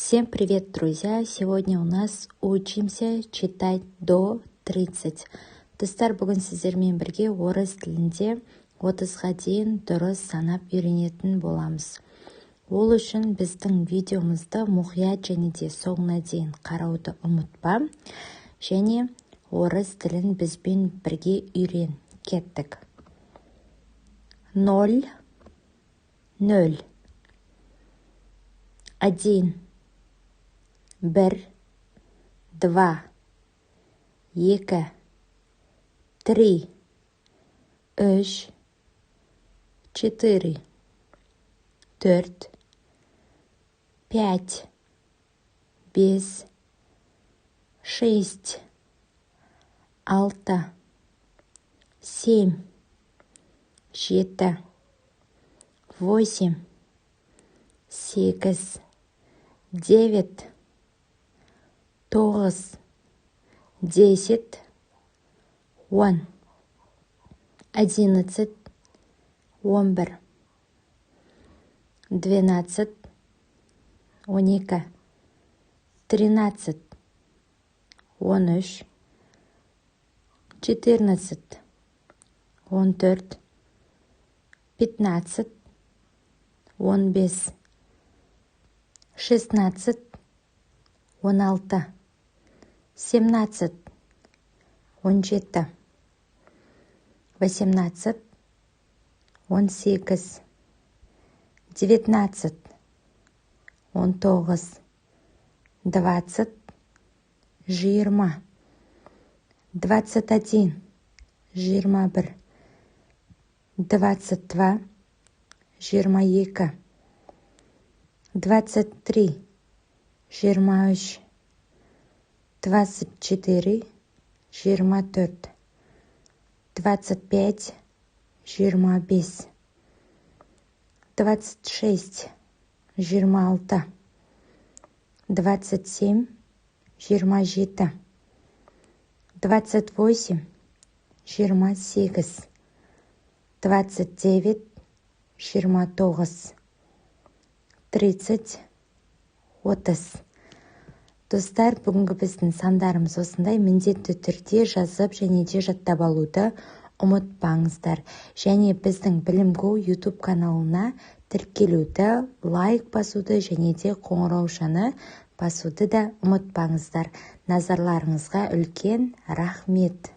Всем привет, друзья! Сегодня у нас учимся читать до 30. Достар, бүгін сіздермен бірге орыс тілінде 30-ға дейін дұрыс санап үйренетін боламыз. Ол үшін біздің видеомызды мұқият және де соңына дейін қарауды ұмытпа. Және орыс тілін бізбен бірге үйрен. Кеттік. 0, 0. 1, 1, 2, 2, 3, 3, 4, 4, 5, 5, 6, 6, 7, 7, 8, 8, 9, 9, 10, 10, 11, 11, 12, 12, 13, 13, 14, 14, 15, 15, 16, 16, 17, 17, 18, 18, 19, 19, 20, 20, 21, 21, 22, 22, 23, 23, 24, 24, 25, 25, 26, 26, 27, 27, 28, 28, 29, 29, 30, 30. Достар, бүгінгі біздің сандарымыз осындай. Міндетті түрде жазып және де жаттап алуды ұмытпаңыздар. Және біздің Білім.Го YouTube каналына тіркелуді, лайк басуды және де қоңыраушаны басуды да ұмытпаңыздар. Назарларыңызға үлкен рахмет.